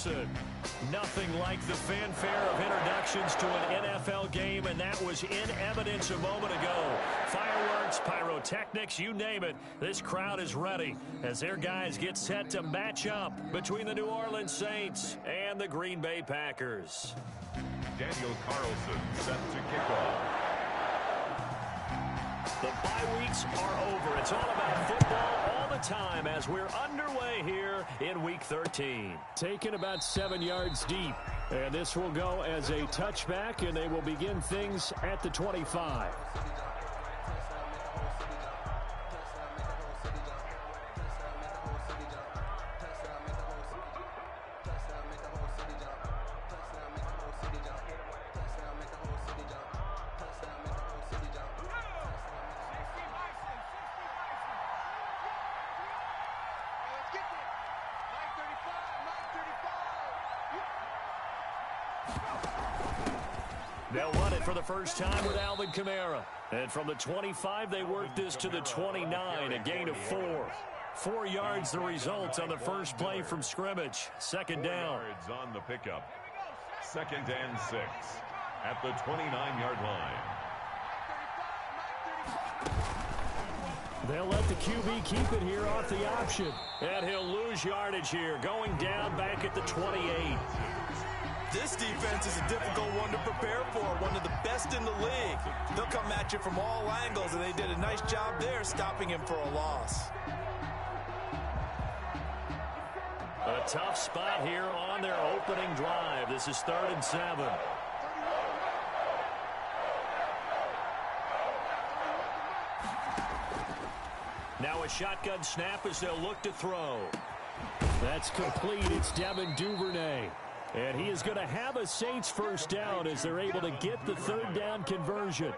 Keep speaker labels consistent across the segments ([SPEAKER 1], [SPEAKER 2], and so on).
[SPEAKER 1] Carlson. Nothing like the fanfare of introductions to an NFL game, and that was in evidence a moment ago. Fireworks, pyrotechnics, you name it. This crowd is ready as their guys get set to match up between the New Orleans Saints and the Green Bay Packers.
[SPEAKER 2] Daniel Carlson set to kick off.
[SPEAKER 1] The bye weeks are over. It's all about football all the time as we're underway here in Week 13. Taken about 7 yards deep. And this will go as a touchback, and they will begin things at the 25. They'll run it for the first time with Alvin Kamara. And from the 25, they work this to the 29, a gain of 4. 4 yards the result on the first play from scrimmage. Second down.
[SPEAKER 2] 4 yards on the pickup. 2nd and 6 at the 29-yard line.
[SPEAKER 1] They'll let the QB keep it here off the option. And he'll lose yardage here, going down back at the 28.
[SPEAKER 3] This defense is a difficult one to prepare for, one of the best in the league. They'll come at you from all angles, and they did a nice job there stopping him for a loss.
[SPEAKER 1] A tough spot here on their opening drive. This is 3rd and 7. Now a shotgun snap as they'll look to throw. That's complete. It's Devin Duvernay. And he is going to have a Saints first down as they're able to get the 3rd down conversion.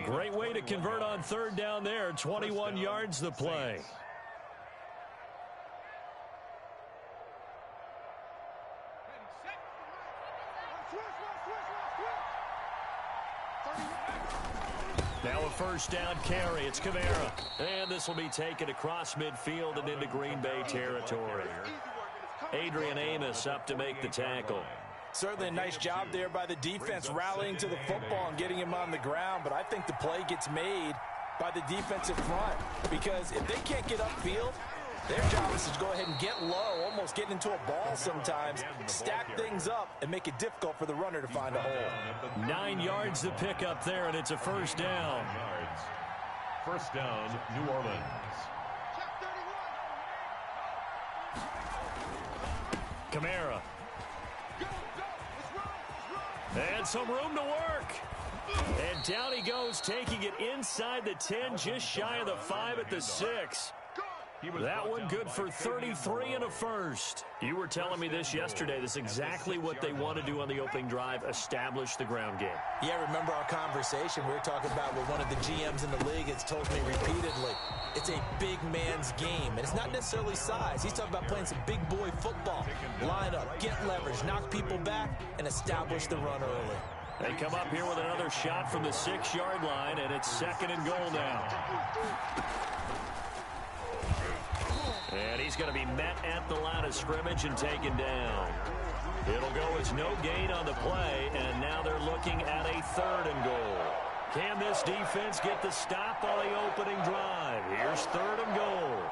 [SPEAKER 1] Great way to convert on 3rd down there. 21 yards the play. Now a first down carry. It's Kamara. And this will be taken across midfield and into Green Bay territory. Adrian Amos up to make the tackle.
[SPEAKER 3] Certainly a nice job there by the defense rallying to the football and getting him on the ground, but I think the play gets made by the defensive front because if they can't get upfield, their job is to go ahead and get low, almost get into a ball sometimes, stack things up, and make it difficult for the runner to find a hole.
[SPEAKER 1] 9 yards to pick up there, and it's a first down.
[SPEAKER 2] First down, New Orleans.
[SPEAKER 1] Kamara. And some room to work. And down he goes, taking it inside the 10, just shy of the 5 at the 6. That one good for 33 and a first. You were telling me this yesterday. This is exactly what they want to do on the opening drive, establish the ground game.
[SPEAKER 3] Yeah, remember our conversation we were talking about with one of the GMs in the league has told me repeatedly. It's a big man's game, and it's not necessarily size. He's talking about playing some big boy football. Line up, get leverage, knock people back, and establish the run early.
[SPEAKER 1] They come up here with another shot from the 6-yard line, and it's 2nd and goal now. And he's going to be met at the line of scrimmage and taken down. It'll go as no gain on the play, and now they're looking at a 3rd and goal. Can this defense get the stop on the opening drive? Here's 3rd and goal.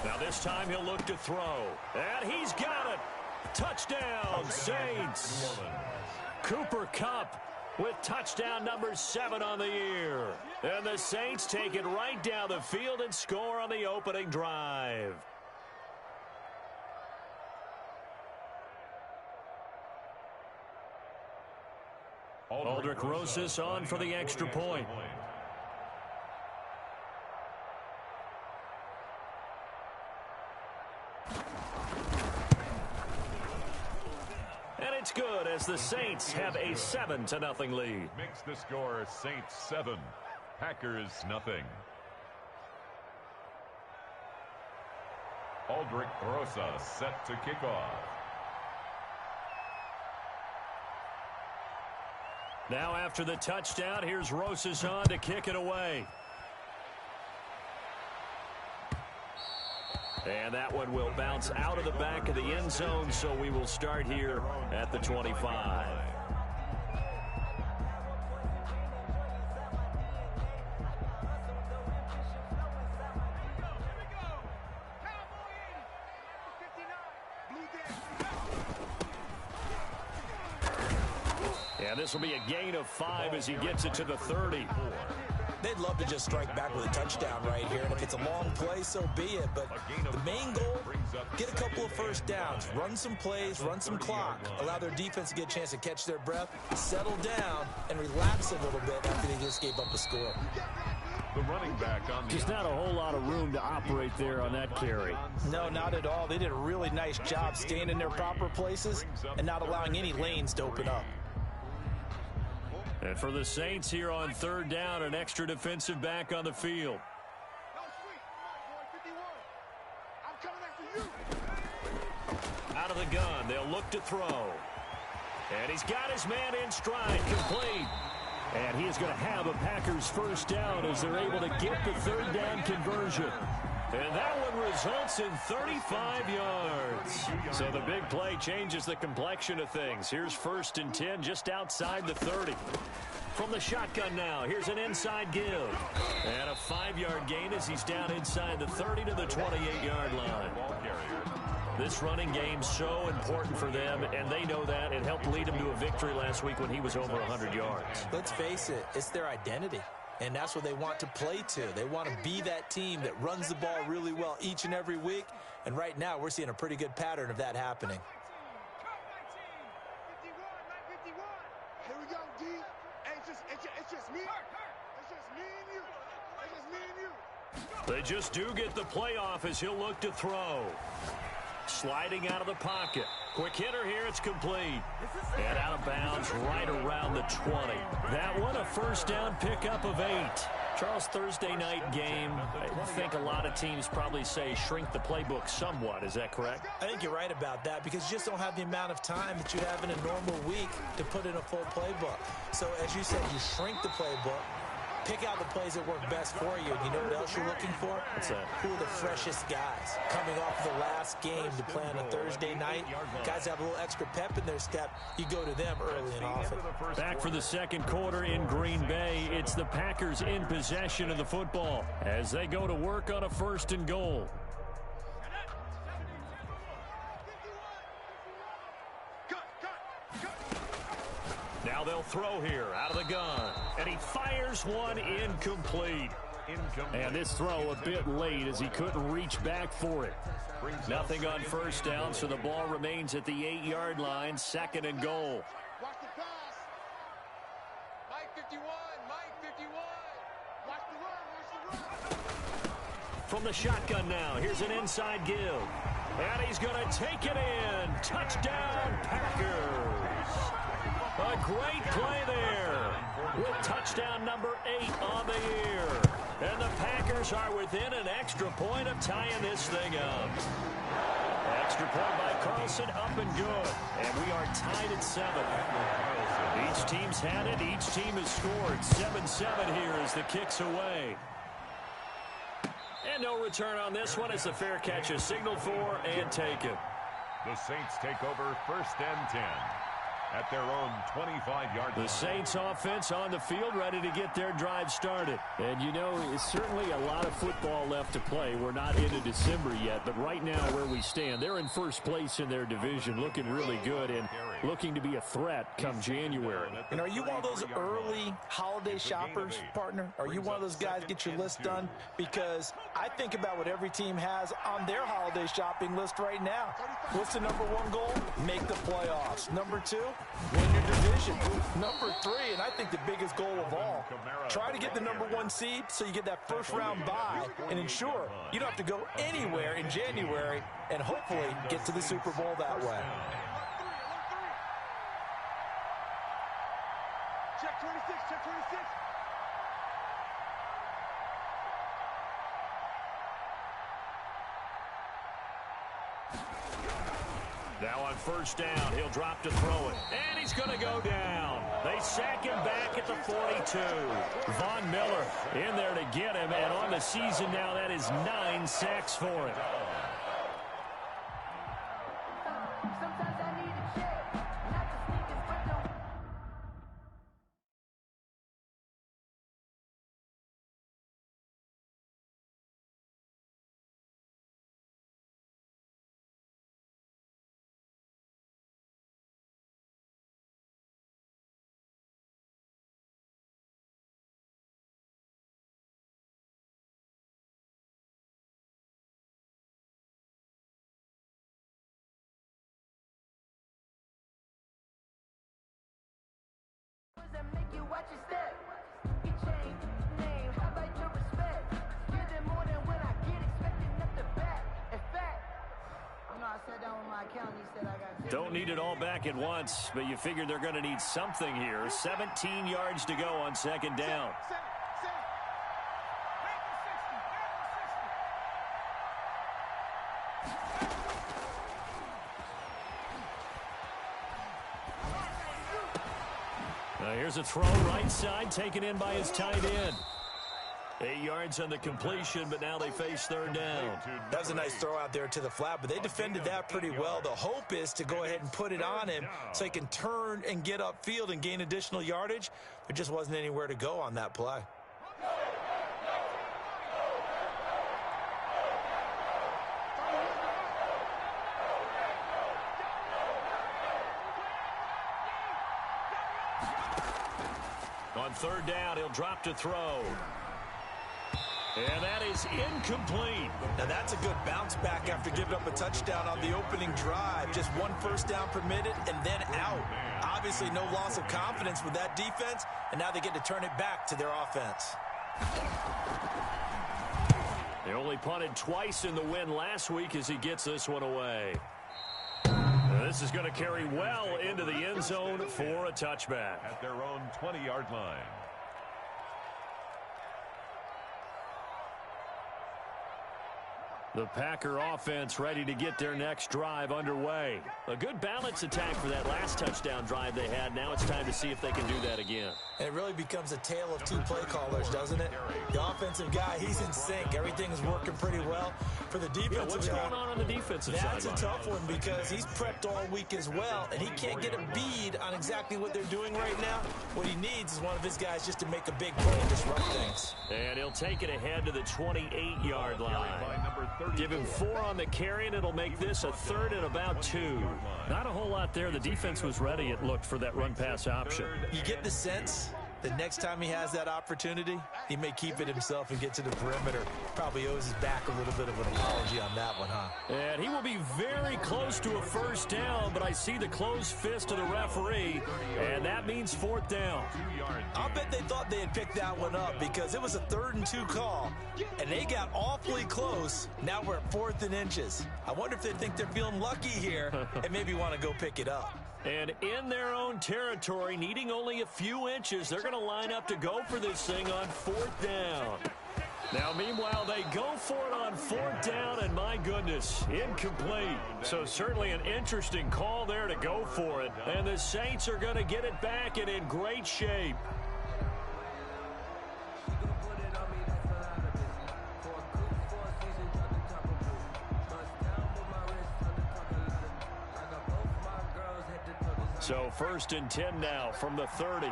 [SPEAKER 1] Now this time he'll look to throw. And he's got it. Touchdown, Saints. Cooper Kupp with touchdown number 7 on the year. And the Saints take it right down the field and score on the opening drive. Aldrich Rosas on for the extra point. And it's good as the Saints have a 7-0 lead.
[SPEAKER 2] Makes the score Saints 7, Packers nothing. Aldrich Rosas set to kick off.
[SPEAKER 1] Now after the touchdown, here's Rosas on to kick it away. And that one will bounce out of the back of the end zone, so we will start here at the 25. And this will be a gain of 5 as he gets it to the 30.
[SPEAKER 3] They'd love to just strike back with a touchdown right here, and if it's a long play, so be it. But the main goal, get a couple of first downs, run some plays, run some clock, allow their defense to get a chance to catch their breath, settle down, and relax a little bit after they just gave up a score.
[SPEAKER 2] The running back on
[SPEAKER 1] just not a whole lot of room to operate there on that carry.
[SPEAKER 3] No, not at all. They did a really nice job staying in their proper places and not allowing any lanes to open up.
[SPEAKER 1] And for the Saints here on third down, an extra defensive back on the field. Out of the gun, they'll look to throw. And he's got his man in stride, complete. And he is going to have a Packers first down as they're able to get the third down conversion. And that one results in 35 yards. So the big play changes the complexion of things. Here's 1st and 10 just outside the 30. From the shotgun now, here's an inside give. And a 5-yard gain as he's down inside the 30 to the 28-yard line. This running game so important for them, and they know that. It helped lead him to a victory last week when he was over 100 yards.
[SPEAKER 3] Let's face it, it's their identity. And that's what they want to play to. They want to be that team that runs the ball really well each and every week. And right now, we're seeing a pretty good pattern of that happening.
[SPEAKER 4] Here we go, D. It's just me. It's just me and you. It's just me and you.
[SPEAKER 1] They just do get the playoff as he'll look to throw. Sliding out of the pocket. Quick hitter here, it's complete. And out of bounds right around the 20. That one a first down pickup of 8. Charles, Thursday night game, I think a lot of teams probably say shrink the playbook somewhat. Is that correct?
[SPEAKER 3] I think you're right about that because you just don't have the amount of time that you have in a normal week to put in a full playbook. So as you said, you shrink the playbook. Pick out the plays that work best for you. You know what else you're looking for?
[SPEAKER 1] What's that?
[SPEAKER 3] Who are the freshest guys coming off the last game to play on a Thursday night? Guys have a little extra pep in their step. You go to them early and often.
[SPEAKER 1] Back for the second quarter in Green Bay. It's the Packers in possession of the football as they go to work on a 1st and goal. Now they'll throw here out of the gun. And he fires one incomplete. And this throw a bit late as he couldn't reach back for it. Nothing on first down, so the ball remains at the 8-yard line, 2nd and goal.
[SPEAKER 4] Watch the pass. Mike 51. Mike 51. Watch the run.
[SPEAKER 1] From the shotgun now, here's an inside give. And he's going to take it in. Touchdown, Packers. A great play there with touchdown number 8 on the year. And the Packers are within an extra point of tying this thing up. Extra point by Carlson, up and good. And we are tied at 7. Each team's had it. Each team has scored. 7-7 here as the kick's away. And no return on this one as the fair catch is signaled for and taken.
[SPEAKER 2] The Saints take over 1st and 10. At their own 25-yard line.
[SPEAKER 1] The Saints offense on the field ready to get their drive started. And you know, it's certainly a lot of football left to play. We're not into December yet, but right now where we stand, they're in first place in their division, looking really good and looking to be a threat come January.
[SPEAKER 3] And are you one of those early holiday shoppers, partner? Are you one of those guys get your list done? Because I think about what every team has on their holiday shopping list right now. What's the number 1 goal? Make the playoffs. Number 2, win your division. Number 3, and I think the biggest goal of all, try to get the number 1 seed so you get that first round bye and ensure you don't have to go anywhere in January and hopefully get to the Super Bowl that way.
[SPEAKER 4] Check 26. Check 26.
[SPEAKER 1] Now on first down, he'll drop to throw it. And he's going to go down. They sack him back at the 42. Von Miller in there to get him. And on the season now, that is 9 sacks for him.
[SPEAKER 5] watch your step. You change name, how about your respect? Give them more than when I get expecting up the back. In fact, you know, I sat down with my accountant, he said I got...
[SPEAKER 1] Don't need it all back at once, but you figure they're going to need something here. 17 yards to go on second down. Here's a throw right side, taken in by his tight end. 8 yards on the completion, but now they face third down.
[SPEAKER 3] That was a nice throw out there to the flat, but they defended that pretty well. The hope is to go ahead and put it on him so he can turn and get upfield and gain additional yardage. There just wasn't anywhere to go on that play.
[SPEAKER 1] On third down, he'll drop to throw. And that is incomplete.
[SPEAKER 3] Now that's a good bounce back after giving up a touchdown on the opening drive. Just one first down permitted and then out. Obviously no loss of confidence with that defense, and now they get to turn it back to their offense.
[SPEAKER 1] They only punted twice in the win last week as he gets this one away. This is going to carry well into the end zone for a touchback.
[SPEAKER 2] At their own 20-yard line.
[SPEAKER 1] The Packer offense ready to get their next drive underway. A good balance attack for that last touchdown drive they had. Now it's time to see if they can do that again.
[SPEAKER 3] And it really becomes a tale of two play callers, doesn't it? The offensive guy, he's in sync. Everything is working pretty well. For the defensive
[SPEAKER 1] what's
[SPEAKER 3] guy,
[SPEAKER 1] going on the defensive side?
[SPEAKER 3] That's a tough one because he's prepped all week as well, and he can't get a bead on exactly what they're doing right now. What he needs is one of his guys just to make a big play and disrupt things.
[SPEAKER 1] And he'll take it ahead to the 28-yard line. Give him 4 on the carry, and it'll make this a third and about 2. Not a whole lot there. The defense was ready, it looked, for that run-pass option.
[SPEAKER 3] You get the sense the next time he has that opportunity, he may keep it himself and get to the perimeter. Probably owes his back a little bit of an apology on that one, huh?
[SPEAKER 1] And he will be very close to a first down, but I see the closed fist of the referee, and that means fourth down.
[SPEAKER 3] I'll bet they thought they had picked that one up because it was a 3rd and 2 call, and they got awfully close. Now we're at 4th and inches. I wonder if they think they're feeling lucky here and maybe want to go pick it up.
[SPEAKER 1] And in their own territory, needing only a few inches, they're going to line up to go for this thing on 4th down. Now, meanwhile, they go for it on 4th down, and my goodness, incomplete. So certainly an interesting call there to go for it. And the Saints are going to get it back and in great shape. So 1st and 10 now from the 30.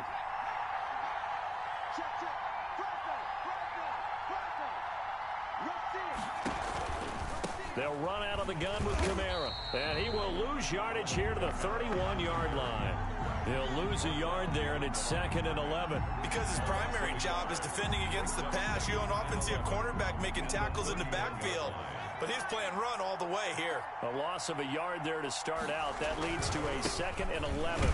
[SPEAKER 1] They'll run out of the gun with Kamara. And he will lose yardage here to the 31-yard line. He'll lose a yard there, and it's 2nd and 11.
[SPEAKER 3] Because his primary job is defending against the pass, you don't often see a cornerback making tackles in the backfield. But he's playing run all the way here.
[SPEAKER 1] A loss of a yard there to start out. That leads to a 2nd and 11.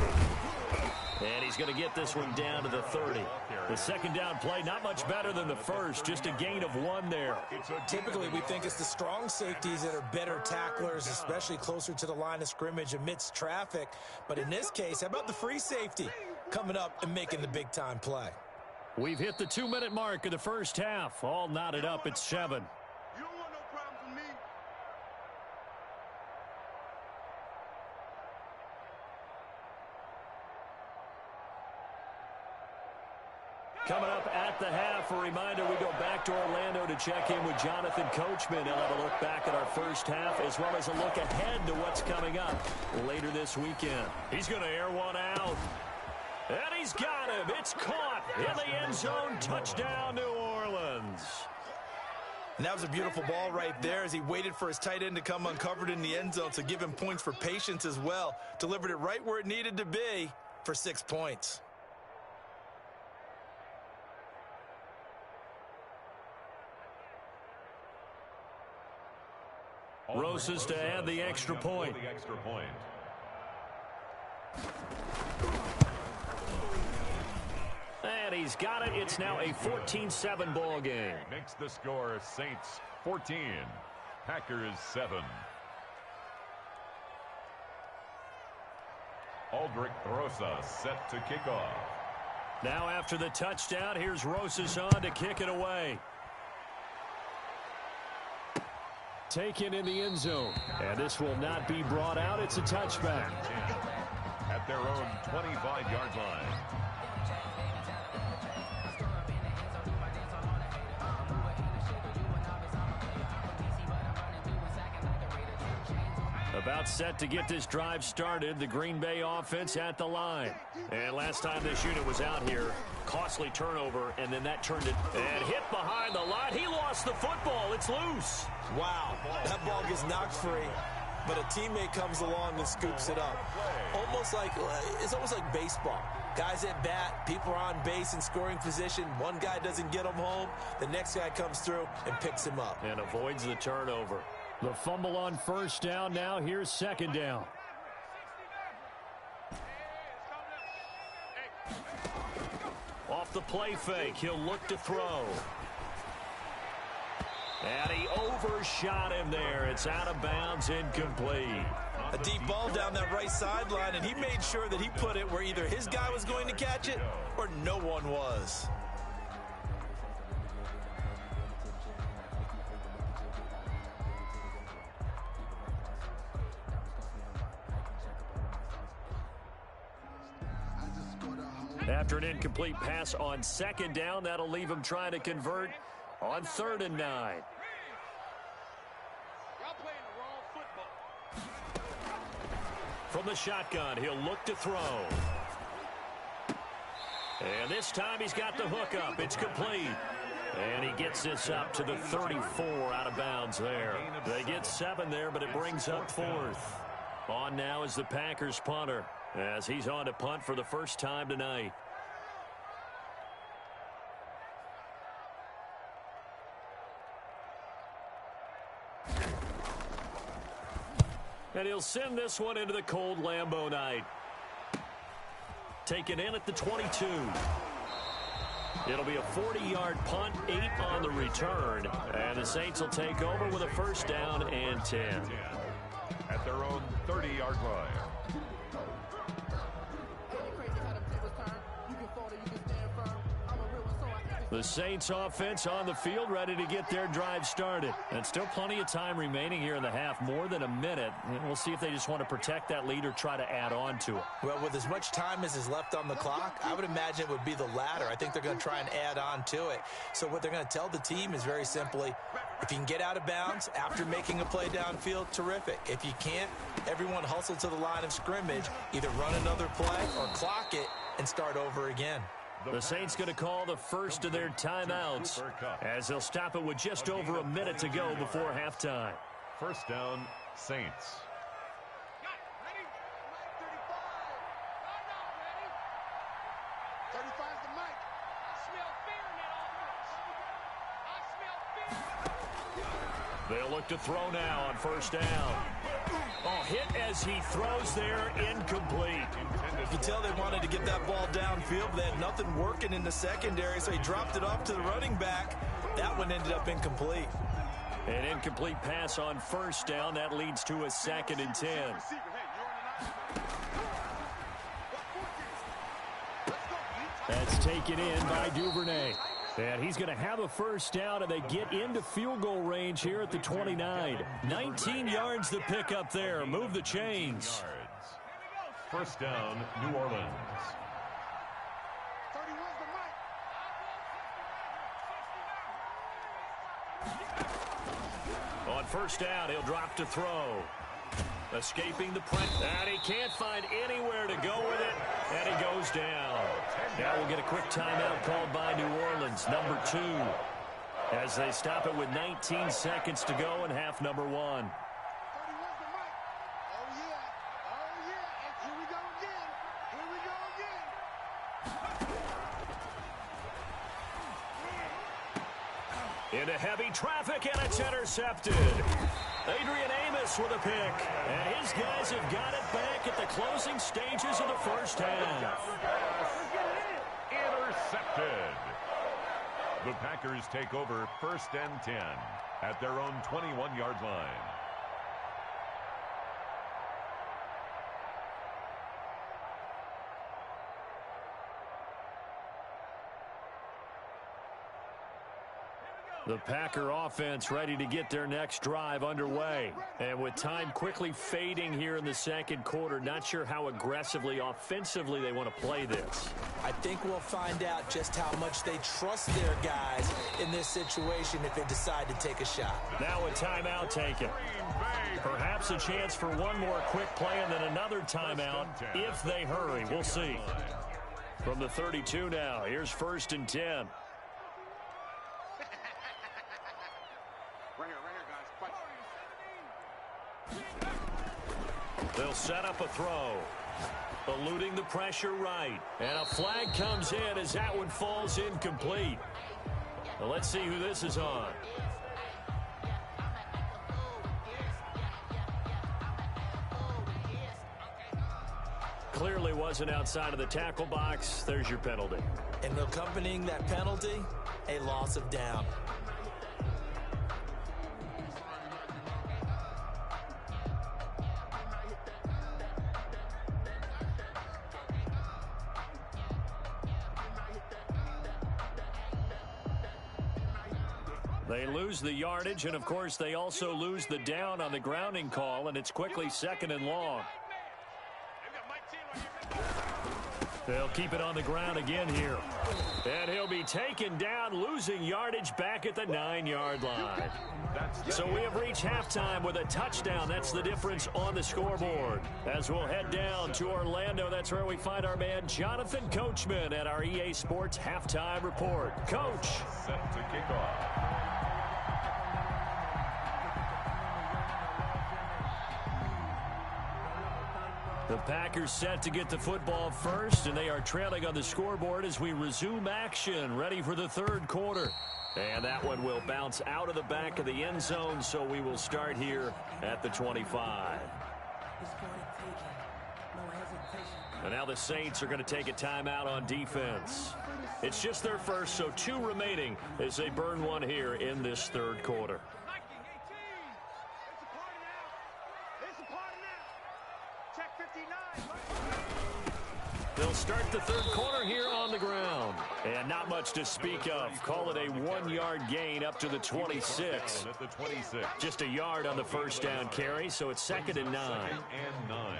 [SPEAKER 1] And he's going to get this one down to the 30. The second down play, not much better than the first. Just a gain of 1 there.
[SPEAKER 3] Typically, we think it's the strong safeties that are better tacklers, especially closer to the line of scrimmage amidst traffic. But in this case, how about the free safety coming up and making the big-time play?
[SPEAKER 1] We've hit the 2-minute mark of the first half. All knotted up at 7. Coming up at the half, a reminder, we go back to Orlando to check in with Jonathan Coachman. He'll have a look back at our first half as well as a look ahead to what's coming up later this weekend. He's going to air one out. And he's got him. It's caught in the end zone. Touchdown, New Orleans.
[SPEAKER 3] And that was a beautiful ball right there as he waited for his tight end to come uncovered in the end zone, so give him points for patience as well. Delivered it right where it needed to be for 6 points.
[SPEAKER 1] Rosas to add the extra point. And he's got it. It's now a 14-7 ball game.
[SPEAKER 2] Makes the score Saints 14, Packers 7. Aldrich Rosa set to kick off.
[SPEAKER 1] Now after the touchdown, here's Rosas on to kick it away. Taken in the end zone. And this will not be brought out. It's a touchback.
[SPEAKER 2] At their own 25-yard line.
[SPEAKER 1] About set to get this drive started. The Green Bay offense at the line. And last time this unit was out here, costly turnover, and then that turned it and hit behind the line. He lost the football. It's loose.
[SPEAKER 3] Wow, that ball gets knocked free, but a teammate comes along and scoops it up. It's almost like baseball. Guys at bat, people are on base in scoring position. One guy doesn't get him home. The next guy comes through and picks him up.
[SPEAKER 1] And avoids the turnover. The fumble on first down. Now here's second down. Off the play fake. He'll look to throw. And he overshot him there. It's out of bounds, incomplete.
[SPEAKER 3] A deep ball down that right sideline, and he made sure that he put it where either his guy was going to catch it or no one was.
[SPEAKER 1] After an incomplete pass on second down, that'll leave him trying to convert on 3rd and 9.
[SPEAKER 4] Y'all playing the wrong football.
[SPEAKER 1] From the shotgun, he'll look to throw. And this time he's got the hook up. It's complete. And he gets this up to the 34 out of bounds there. They get 7 there, but it brings up 4th. On now is the Packers punter, as he's on to punt for the first time tonight. And he'll send this one into the cold Lambeau night. Taken in at the 22. It'll be a 40-yard punt, 8 on the return. And the Saints will take over with a first down and 10.
[SPEAKER 2] At their own 30-yard line.
[SPEAKER 1] The Saints offense on the field, ready to get their drive started. And still plenty of time remaining here in the half, more than a minute. And we'll see if they just want to protect that lead or try to add on to it.
[SPEAKER 3] Well, with as much time as is left on the clock, I would imagine it would be the latter. I think they're going to try and add on to it. So what they're going to tell the team is very simply, if you can get out of bounds after making a play downfield, terrific. If you can't, everyone hustle to the line of scrimmage, either run another play or clock it and start over again.
[SPEAKER 1] The Saints going to call the first of their timeouts, as they'll stop it with just over a minute to go before halftime.
[SPEAKER 2] First down, Saints.
[SPEAKER 1] They'll look to throw now on first down. Oh, hit as he throws there, incomplete.
[SPEAKER 3] You can tell they wanted to get that ball downfield, but they had nothing working in the secondary, so he dropped it off to the running back. That one ended up incomplete.
[SPEAKER 1] An incomplete pass on first down. That leads to a 2nd and 10. That's taken in by Duvernay. And he's going to have a first down, and they get into field goal range here at the 29. 19 yards to pick up there. Move the chains.
[SPEAKER 2] First down, New Orleans.
[SPEAKER 1] On first down, he'll drop to throw. Escaping the press. And he can't find anywhere to go with it. And he goes down. Now we'll get a quick timeout called by New Orleans, number 2. As they stop it with 19 seconds to go in half number 1. Into heavy traffic, and it's intercepted. Adrian Amos with a pick. And his guys have got it back at the closing stages of the first half.
[SPEAKER 2] intercepted. The Packers take over 1st and 10 at their own 21-yard line.
[SPEAKER 1] The Packer offense ready to get their next drive underway. And with time quickly fading here in the second quarter, not sure how aggressively, offensively they want to play this.
[SPEAKER 3] I think we'll find out just how much they trust their guys in this situation if they decide to take a shot.
[SPEAKER 1] Now a timeout taken. Perhaps a chance for one more quick play and then another timeout if they hurry. We'll see. From the 32 now, here's 1st and 10. They'll set up a throw. Eluding the pressure right. And a flag comes in as that one falls incomplete. Well, let's see who this is on. Clearly wasn't outside of the tackle box. There's your penalty.
[SPEAKER 3] And accompanying that penalty, a loss of down.
[SPEAKER 1] They lose the yardage, and of course they also lose the down on the grounding call, and it's quickly 2nd and long. They'll keep it on the ground again here. And he'll be taken down, losing yardage back at the 9-yard line. So we have reached halftime with a touchdown. That's the difference on the scoreboard. As we'll head down to Orlando, that's where we find our man Jonathan Coachman at our EA Sports Halftime Report. Coach.
[SPEAKER 2] Set to kick off.
[SPEAKER 1] The Packers set to get the football first, and they are trailing on the scoreboard as we resume action, ready for the 3rd quarter. And that one will bounce out of the back of the end zone, so we will start here at the 25. And now the Saints are going to take a timeout on defense. It's just their first, so 2 remaining as they burn one here in this 3rd quarter. They'll start the 3rd quarter here on the ground. And not much to speak of. Call it a 1-yard gain up to the 26.
[SPEAKER 2] At the 26.
[SPEAKER 1] Just a yard on the 1st down carry, so it's 2nd and 9.
[SPEAKER 2] 2nd and 9.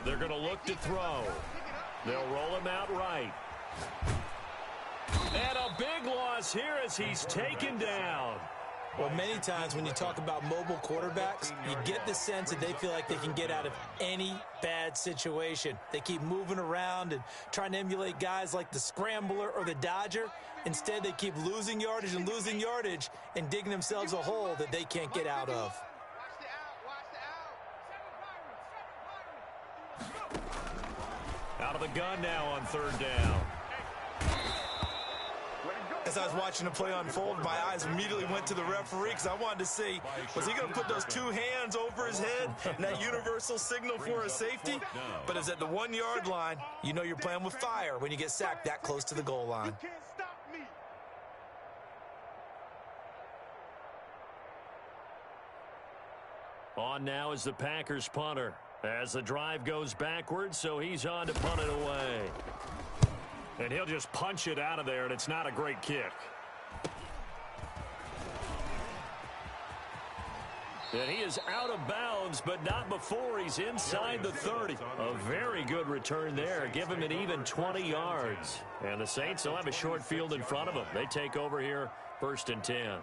[SPEAKER 1] They're going to look to throw. They'll roll him out right. And a big loss here as he's taken down.
[SPEAKER 3] Well, many times when you talk about mobile quarterbacks, you get the sense that they feel like they can get out of any bad situation. They keep moving around and trying to emulate guys like the Scrambler or the Dodger. Instead, they keep losing yardage and digging themselves a hole that they can't get out of.
[SPEAKER 1] Out of the gun now on 3rd down.
[SPEAKER 3] As I was watching the play unfold, my eyes immediately went to the referee because I wanted to see, was he going to put those 2 hands over his head and that universal signal for a safety? But it's at the 1-yard line. You know you're playing with fire when you get sacked that close to the goal line.
[SPEAKER 1] On now is the Packers punter. As the drive goes backwards, so he's on to punt it away. And he'll just punch it out of there, and it's not a great kick. And he is out of bounds, but not before he's inside the 30. A very good return there. Give him an even 20 yards. And the Saints will have a short field in front of them. They take over here, 1st and 10.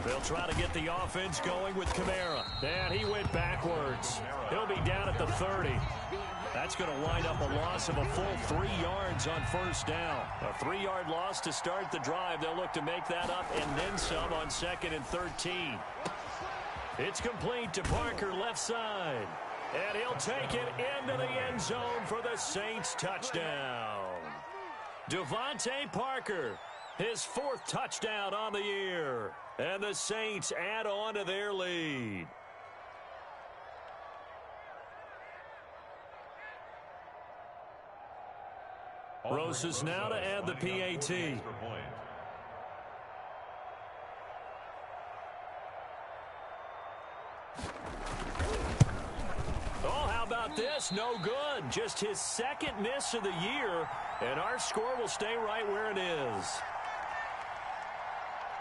[SPEAKER 1] They'll try to get the offense going with Kamara. And he went backwards. He'll be down at the 30. That's going to wind up a loss of a full 3 yards on 1st down. A 3-yard loss to start the drive. They'll look to make that up and then some on 2nd and 13. It's complete to Parker left side. And he'll take it into the end zone for the Saints touchdown. Devontae Parker His 4th touchdown on the year. And the Saints add on to their lead. Rosas now to add the PAT. Oh, how about this? No good. Just his 2nd miss of the year, and our score will stay right where it is.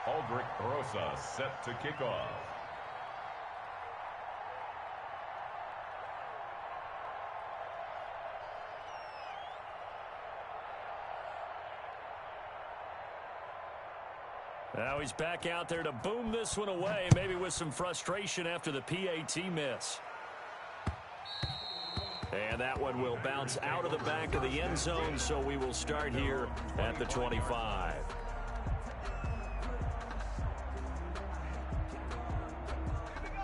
[SPEAKER 2] Aldrich Rosas set to kick off.
[SPEAKER 1] Now he's back out there to boom this one away, maybe with some frustration after the PAT miss. And that one will bounce out of the back of the end zone, so we will start here at the 25.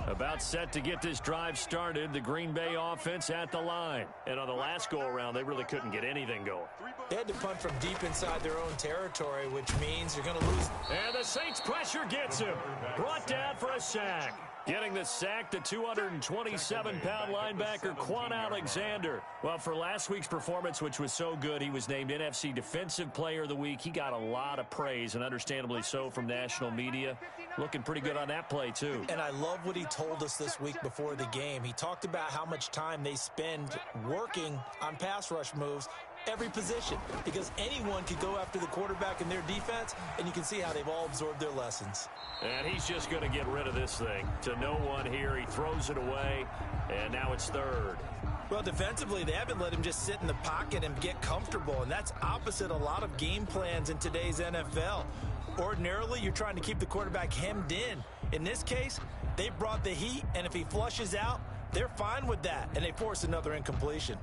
[SPEAKER 1] About set to get this drive started, the Green Bay offense at the line. And on the last go-around, they really couldn't get anything going.
[SPEAKER 3] They had to punt from deep inside their own territory, which means you're going to lose.
[SPEAKER 1] And the Saints pressure gets him. Brought down for a sack. Getting the sack, the 227-pound linebacker, Quan Alexander. Well, for last week's performance, which was so good, he was named NFC Defensive Player of the Week. He got a lot of praise, and understandably so, from national media. Looking pretty good on that play, too.
[SPEAKER 3] And I love what he told us this week before the game. He talked about how much time they spend working on pass rush moves, every position, because anyone could go after the quarterback in their defense, and you can see how they've all absorbed their lessons.
[SPEAKER 1] And he's just going to get rid of this thing. To no one here, he throws it away, and now it's 3rd.
[SPEAKER 3] Well, defensively, they haven't let him just sit in the pocket and get comfortable, and that's opposite a lot of game plans in today's NFL. Ordinarily, you're trying to keep the quarterback hemmed in. In this case, they brought the heat, and if he flushes out, they're fine with that, and they force another incompletion.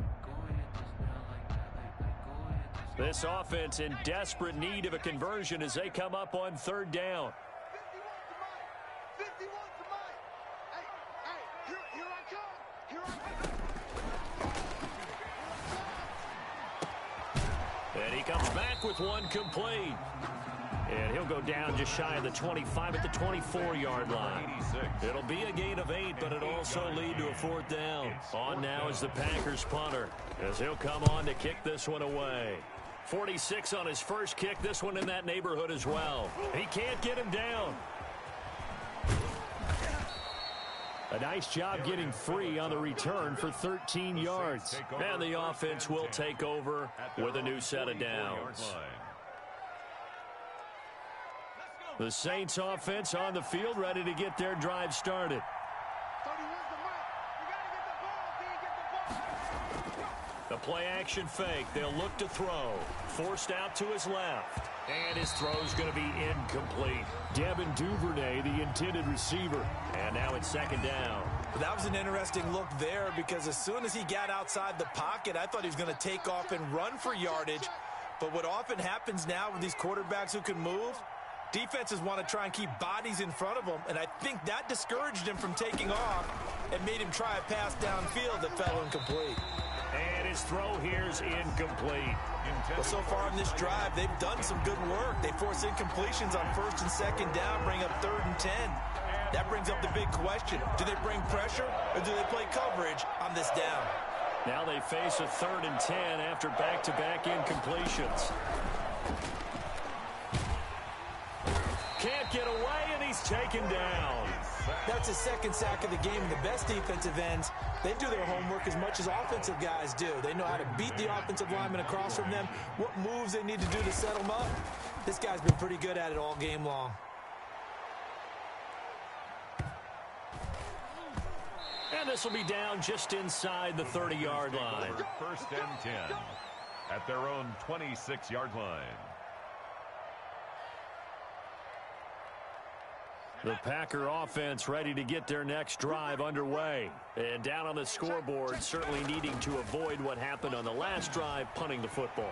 [SPEAKER 1] This offense in desperate need of a conversion as they come up on 3rd down.
[SPEAKER 4] 51 to Mike. Hey, here I come.
[SPEAKER 1] And he comes back with one complete. And he'll go down just shy of the 25 at the 24-yard line. It'll be a gain of 8, but it'll also lead to a 4th down. On now is the Packers punter, as he'll come on to kick this one away. 46 on his first kick, this one in that neighborhood as well. He can't get him down. A nice job getting free on the return for 13 yards. And the offense will take over with a new set of downs. The Saints offense on the field, ready to get their drive started. The play action fake. They'll look to throw. Forced out to his left. And his throw's going to be incomplete. Devin Duvernay, the intended receiver. And now it's 2nd down.
[SPEAKER 3] That was an interesting look there, because as soon as he got outside the pocket, I thought he was going to take off and run for yardage. But what often happens now with these quarterbacks who can move, defenses want to try and keep bodies in front of them, and I think that discouraged him from taking off and made him try a pass downfield that fell incomplete.
[SPEAKER 1] And his throw here's incomplete.
[SPEAKER 3] Well, so far in this drive, they've done some good work. They force incompletions on 1st and 2nd down, bring up 3rd and 10. That brings up the big question. Do they bring pressure, or do they play coverage on this down?
[SPEAKER 1] Now they face a 3rd and 10 after back-to-back incompletions. Can't get away, and he's taken down.
[SPEAKER 3] That's his 2nd sack of the game. The best defensive ends, they do their homework as much as offensive guys do. They know how to beat the offensive lineman across from them, what moves they need to do to set them up. This guy's been pretty good at it all game long.
[SPEAKER 1] And this will be down just inside the 30-yard line.
[SPEAKER 2] 1st and 10 at their own 26-yard line.
[SPEAKER 1] The Packer offense ready to get their next drive underway. And down on the scoreboard, certainly needing to avoid what happened on the last drive, punting the football.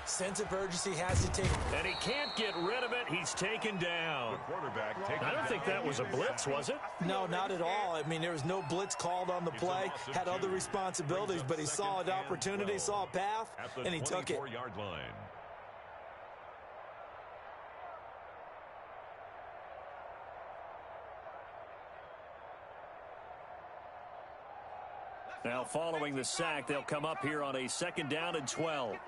[SPEAKER 3] Sense of urgency has to take.
[SPEAKER 1] And he can't get rid of it. He's taken down.
[SPEAKER 2] The quarterback taken
[SPEAKER 1] I don't think that was a blitz, was it?
[SPEAKER 3] No, not at all. I mean, there was no blitz called on the play. Had other responsibilities, but he saw an opportunity, saw a path, and he took it.
[SPEAKER 2] Yard line.
[SPEAKER 1] Now following the sack, they'll come up here on a 2nd down and 12.
[SPEAKER 4] 51's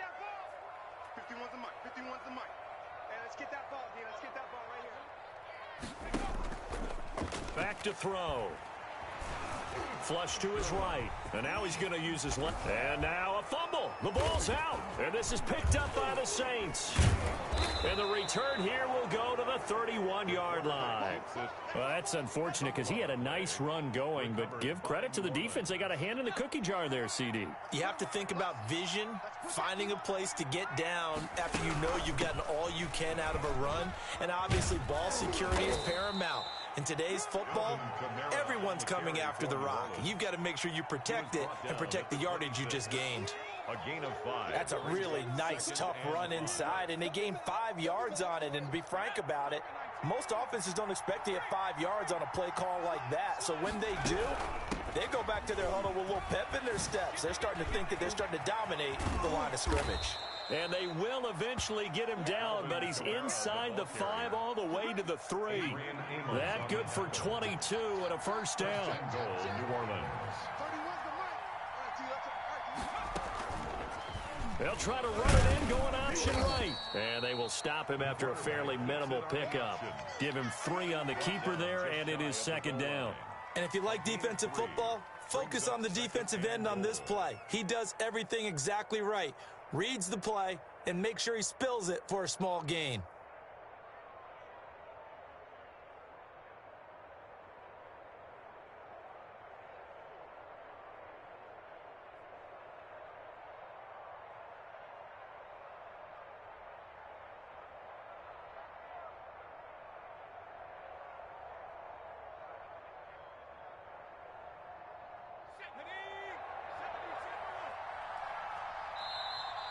[SPEAKER 4] the mic. 51's the mic. Hey, let's get that ball, D. Let's get that ball right here.
[SPEAKER 1] Back to throw. Flush to his right. And now he's going to use his left. And now a fumble. The ball's out. And this is picked up by the Saints. And the return here will go to the 31-yard line. Well, that's unfortunate because he had a nice run going, but give credit to the defense. They got a hand in the cookie jar there, CD.
[SPEAKER 3] You have to think about vision, finding a place to get down after you know you've gotten all you can out of a run, and obviously ball security is paramount. In today's football, everyone's coming after the rock. You've got to make sure you protect it and protect the yardage you just gained.
[SPEAKER 2] A gain of 5.
[SPEAKER 3] That's a really nice, tough run inside, and they gained 5 yards on it. And to be frank about it, most offenses don't expect to get 5 yards on a play call like that. So when they do, they go back to their huddle with a little pep in their steps. They're starting to think that they're starting to dominate the line of scrimmage.
[SPEAKER 1] And they will eventually get him down, but he's inside the 5 all the way to the 3. That good for 22 and a 1st down.
[SPEAKER 2] New Orleans.
[SPEAKER 4] 31's the mic. All right, D.
[SPEAKER 1] They'll try to run it in, going option right. And they will stop him after a fairly minimal pickup. Give him 3 on the keeper there, and it is 2nd down.
[SPEAKER 3] And if you like defensive football, focus on the defensive end on this play. He does everything exactly right. Reads the play and make sure he spills it for a small gain.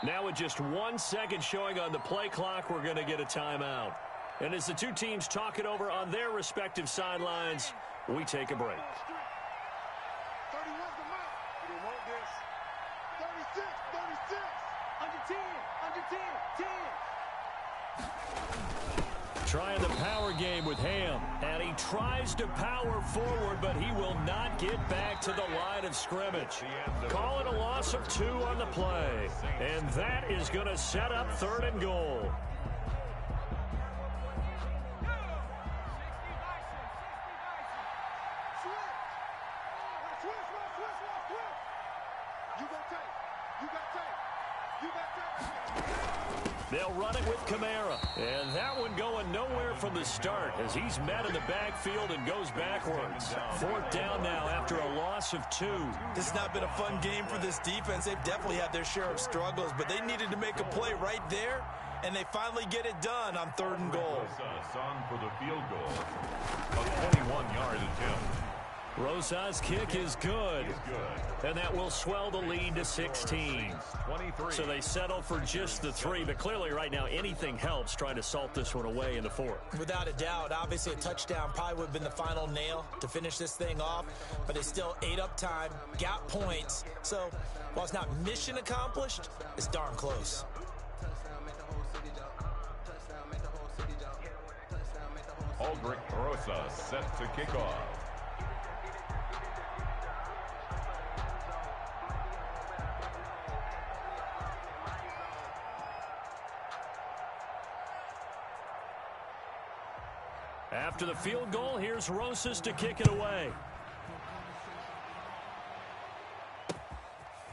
[SPEAKER 1] Now with just 1 second showing on the play clock, we're going to get a timeout. And as the two teams talk it over on their respective sidelines, we take a break.
[SPEAKER 4] 31's the mic. They want this. 36, 36. Under 10, under 10, 10.
[SPEAKER 1] Trying the power game with Ham. And he tries to power forward, but he will not get back to the line of scrimmage. Call it a loss of 2 on the play. And that is going to set up 3rd and goal. They'll run it with Kamara. And that one going nowhere from the start as he's met in the backfield and goes backwards. 4th down now after a loss of 2.
[SPEAKER 3] This has not been a fun game for this defense. They've definitely had their share of struggles, but they needed to make a play right there, and they finally get it done on 3rd and goal.
[SPEAKER 2] Song for the field goal. A 21-yard attempt.
[SPEAKER 1] Rosa's kick is good. And that will swell the lead to 16.
[SPEAKER 2] 23.
[SPEAKER 1] So they settle for just the 3, but clearly right now anything helps trying to salt this one away in the 4th.
[SPEAKER 3] Without a doubt, obviously a touchdown probably would have been the final nail to finish this thing off, but they still ate up time, got points. So while it's not mission accomplished, it's darn close.
[SPEAKER 2] Aldrich Rosa set to kick off.
[SPEAKER 1] After the field goal, here's Rosas to kick it away.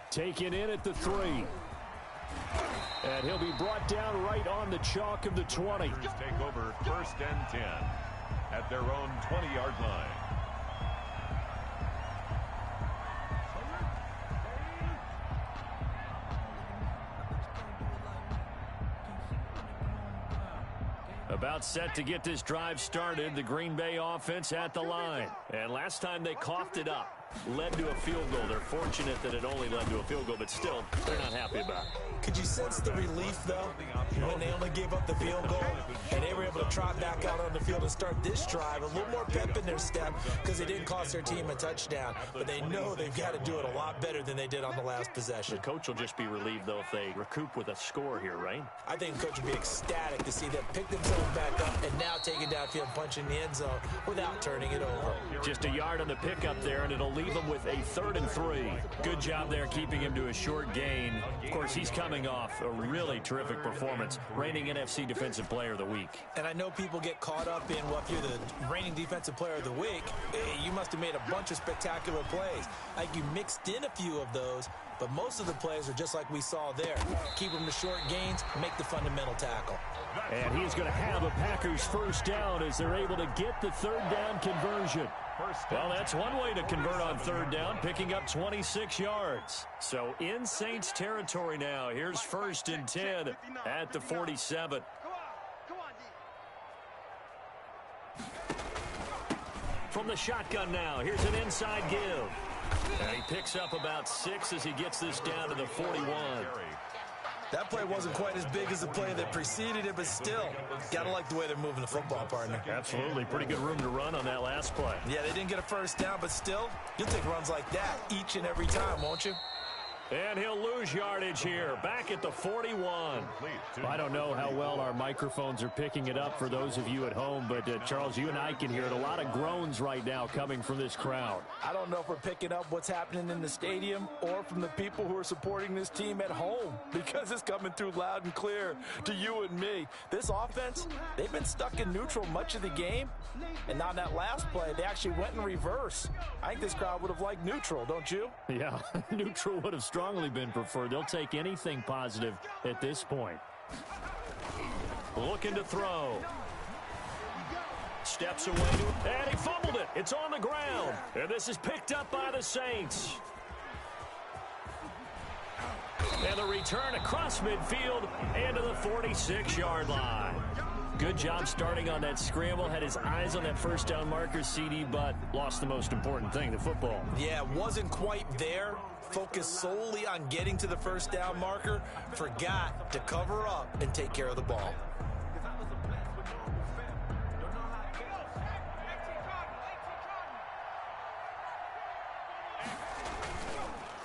[SPEAKER 1] Taken in at the 3. And he'll be brought down right on the chalk of the 20.
[SPEAKER 2] Take over 1st and 10 at their own 20-yard line.
[SPEAKER 1] About set to get this drive started, the Green Bay offense at the line. And last time they coughed it up, led to a field goal. They're fortunate that it only led to a field goal, but still, they're not happy about it.
[SPEAKER 3] Could you sense the relief, though, when they only gave up the field goal and they were able to trot back out on the field and start this drive? A little more pep in their step because they didn't cost their team a touchdown, but they know they've got to do it a lot better than they did on the last possession.
[SPEAKER 1] The coach will just be relieved, though, if they recoup with a score here, right?
[SPEAKER 3] I think the coach will be ecstatic to see them pick themselves back up and now take it downfield and punch in the end zone without turning it over.
[SPEAKER 1] Just a yard on the pickup there, and it'll lead leave them with a 3rd and 3. Good job there keeping him to a short gain. Of course, he's coming off a really terrific performance, reigning NFC Defensive Player of the Week.
[SPEAKER 3] And I know people get caught up in, well, if you're the reigning Defensive Player of the Week, you must have made a bunch of spectacular plays. Like you mixed in a few of those, but most of the plays are just like we saw there. Keep them to short gains, make the fundamental tackle.
[SPEAKER 1] And he's going to have a Packers first down as they're able to get the 3rd down conversion. Well, that's one way to convert on 3rd down, picking up 26 yards. So in Saints territory now. Here's 1st and 10 at the 47. From the shotgun now, here's an inside give. And he picks up about 6 as he gets this down to the 41.
[SPEAKER 3] That play wasn't quite as big as the play that preceded it, but still, gotta like the way they're moving the football, partner.
[SPEAKER 1] Absolutely. Pretty good room to run on that last play.
[SPEAKER 3] Yeah, they didn't get a first down, but still, you'll take runs like that each and every time, won't you?
[SPEAKER 1] And he'll lose yardage here, back at the 41. I don't know how well our microphones are picking it up for those of you at home, but Charles, you and I can hear it. A lot of groans right now coming from this crowd.
[SPEAKER 3] I don't know if we're picking up what's happening in the stadium or from the people who are supporting this team at home, because it's coming through loud and clear to you and me. This offense, they've been stuck in neutral much of the game, and on that last play, they actually went in reverse. I think this crowd would have liked neutral, don't you?
[SPEAKER 1] Yeah, neutral would have strongly been preferred. They'll take anything positive at this point. Looking to throw. Steps away, and he fumbled it. It's on the ground, and this is picked up by the Saints. And the return across midfield and to the 46-yard line. Good job starting on that scramble. Had his eyes on that first down marker, CD, but lost the most important thing, the football.
[SPEAKER 3] Yeah, wasn't quite there. Focused solely on getting to the first down marker. Forgot to cover up and take care of the ball.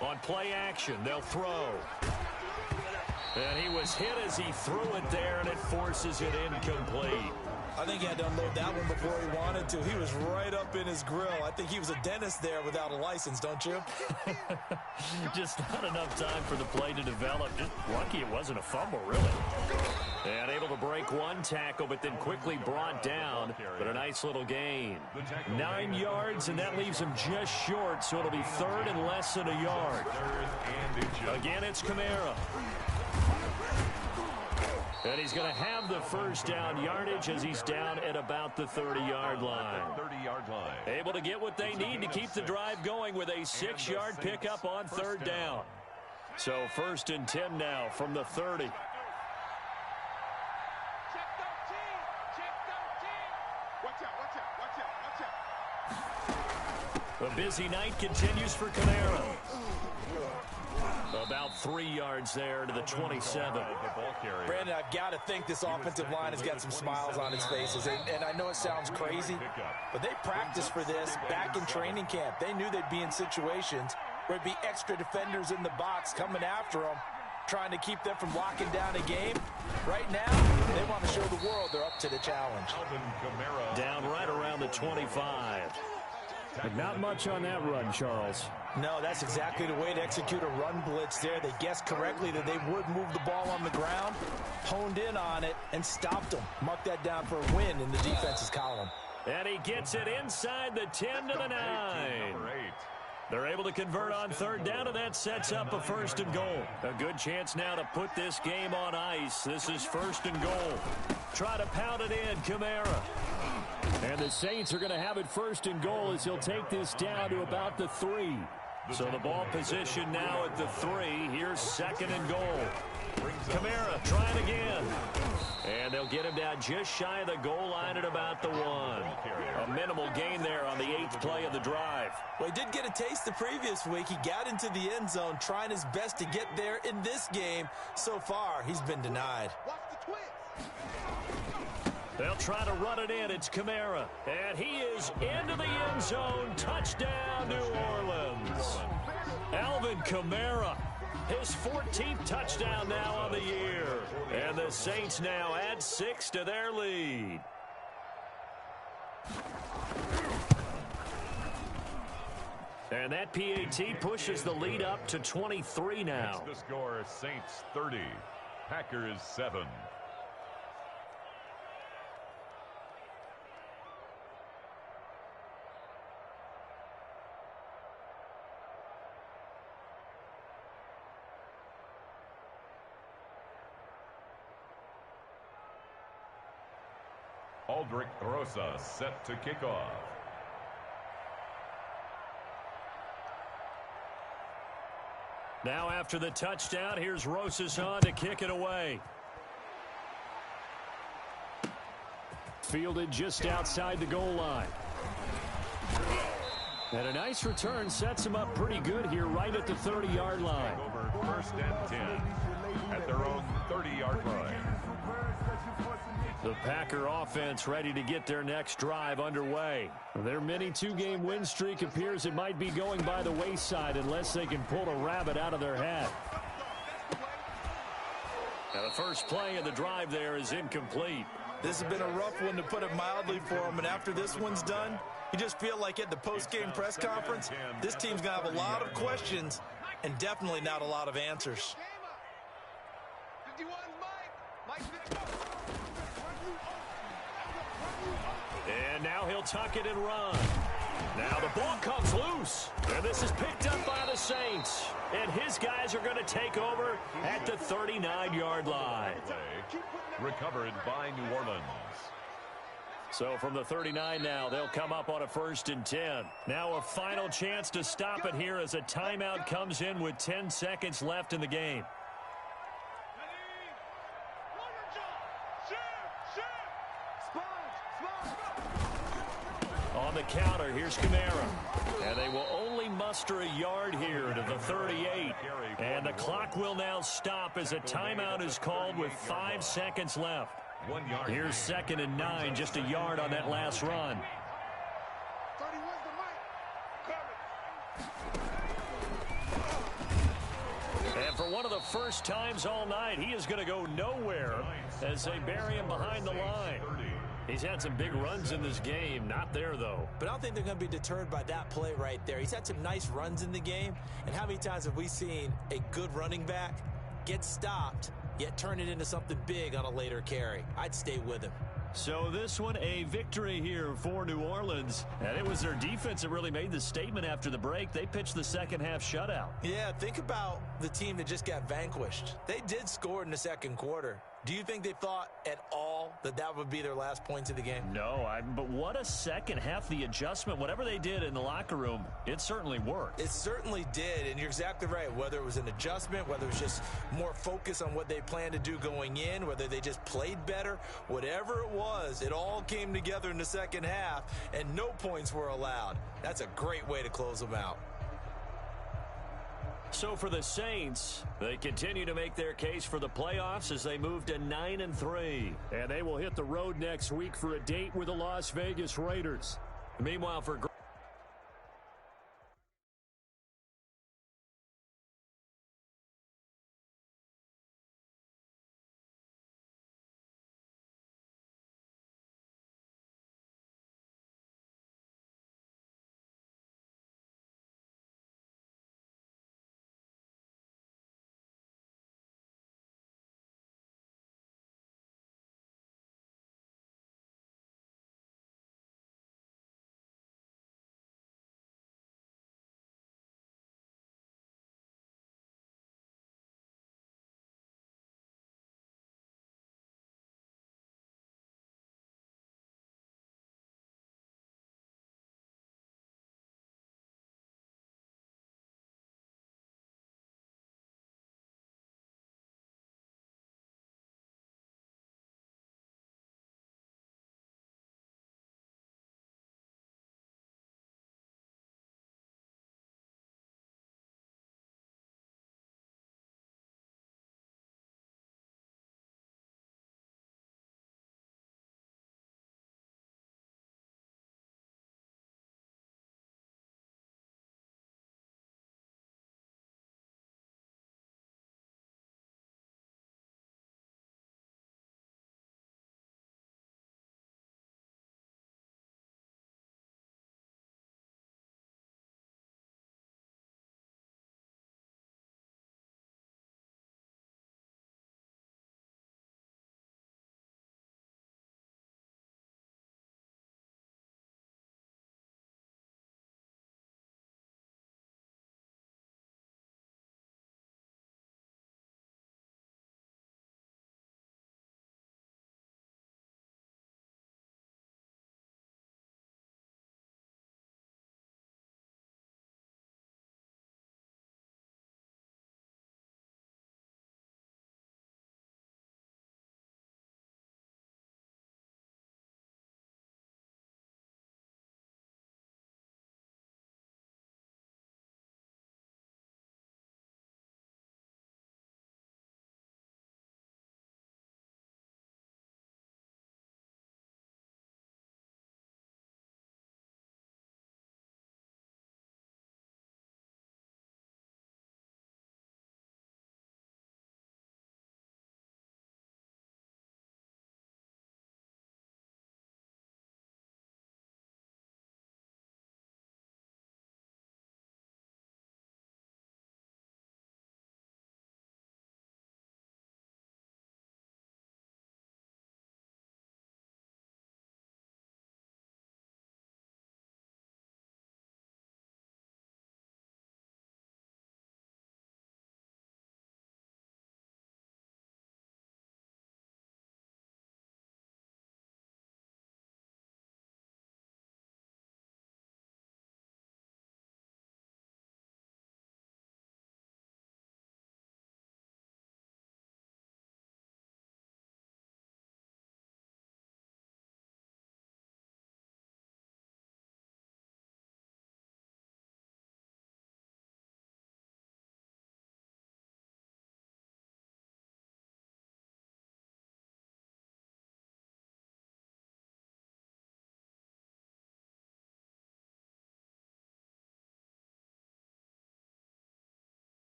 [SPEAKER 1] On play action, they'll throw. And he was hit as he threw it there, and it forces it incomplete.
[SPEAKER 3] I think he had to unload that one before he wanted to. He was right up in his grill. I think he was a dentist there without a license, don't you?
[SPEAKER 1] Just not enough time for the play to develop. Just lucky it wasn't a fumble, really. And able to break one tackle, but then quickly brought down. But a nice little gain. 9 yards, and that leaves him just short, so it'll be 3rd and less than a yard. Again, it's Kamara. And he's going to have the first down yardage as he's down at about the 30-yard line. Able to get what they need to keep the drive going with a 6-yard pickup on 3rd down. So 1st and 10 now from the 30.
[SPEAKER 4] Check 13. Check 13. Watch out.
[SPEAKER 1] The busy night continues for Kamara. About 3 yards there to the 27.
[SPEAKER 3] Brandon, I've got to think this offensive line has got some smiles on its faces. And I know it sounds crazy, but they practiced for this back in training camp. They knew they'd be in situations where it'd be extra defenders in the box coming after them, trying to keep them from locking down a game. Right now, they want to show the world they're up to the challenge.
[SPEAKER 1] Down right around the 25. But not much on that run, Charles.
[SPEAKER 3] No, that's exactly the way to execute a run blitz there. They guessed correctly that they would move the ball on the ground, honed in on it, and stopped them. Mark that down for a win in the defense's column.
[SPEAKER 1] And he gets it inside the 10 to the 9. They're able to convert on 3rd down, and that sets up a 1st and goal. A good chance now to put this game on ice. This is 1st and goal. Try to pound it in, Kamara. And the Saints are going to have it 1st and goal as he'll take this down to about the 3. So the ball position now at the 3. Here's 2nd and goal. Kamara trying again. And they'll get him down just shy of the goal line at about the 1. A minimal gain there on the 8th play of the drive.
[SPEAKER 3] Well, he did get a taste the previous week. He got into the end zone trying his best to get there in this game. So far, he's been denied.
[SPEAKER 4] Watch the twist.
[SPEAKER 1] They'll try to run it in. It's Kamara. And he is into the end zone. Touchdown, New Orleans. Alvin Kamara. His 14th touchdown now on the year. And the Saints now add 6 to their lead. And that PAT pushes the lead up to 23 now.
[SPEAKER 2] It's the score, Saints 30, Packers 7. Aldrich Rosa set to kick off.
[SPEAKER 1] Now after the touchdown, here's Rosas on to kick it away. Fielded just outside the goal line. And a nice return sets him up pretty good here right at the 30-yard line.
[SPEAKER 2] Over 1st and 10 at their own 30-yard line.
[SPEAKER 1] The Packer offense ready to get their next drive underway. Their mini two-game win streak appears it might be going by the wayside unless they can pull a rabbit out of their hat. Now the first play of the drive there is incomplete.
[SPEAKER 3] This has been a rough one, to put it mildly, for him. And after this one's done, you just feel like at the post-game press conference, this team's going to have a lot of questions and definitely not a lot of answers.
[SPEAKER 1] And now he'll tuck it and run. Now the ball comes loose. And this is picked up by the Saints. And his guys are going to take over at the 39-yard line.
[SPEAKER 2] Recovered by New Orleans.
[SPEAKER 1] So from the 39 now, they'll come up on a 1st and 10. Now a final chance to stop it here as a timeout comes in with 10 seconds left in the game. On the counter, here's Kamara. And they will only muster a yard here to the 38. And the clock will now stop as a timeout is called with 5 seconds left.
[SPEAKER 2] 1 yard.
[SPEAKER 1] Here's 2nd and 9, just a yard on that last run. And for one of the first times all night, he is going to go nowhere as they bury him behind the line. He's had some big runs in this game. Not there, though.
[SPEAKER 3] But I don't think they're going to be deterred by that play right there. He's had some nice runs in the game. And how many times have we seen a good running back get stopped, yet turn it into something big on a later carry? I'd stay with him.
[SPEAKER 1] So this one, a victory here for New Orleans. And it was their defense that really made the statement after the break. They pitched the second half shutout.
[SPEAKER 3] Yeah, think about the team that just got vanquished. They did score in the second quarter. Do you think they thought at all that that would be their last points of the game?
[SPEAKER 1] No, but what a second half. The adjustment, whatever they did in the locker room, it certainly worked.
[SPEAKER 3] It certainly did, and you're exactly right. Whether it was an adjustment, whether it was just more focus on what they planned to do going in, whether they just played better, whatever it was, it all came together in the second half, and no points were allowed. That's a great way to close them out.
[SPEAKER 1] So for the Saints, they continue to make their case for the playoffs as they move to 9-3. And they will hit the road next week for a date with the Las Vegas Raiders. Meanwhile, for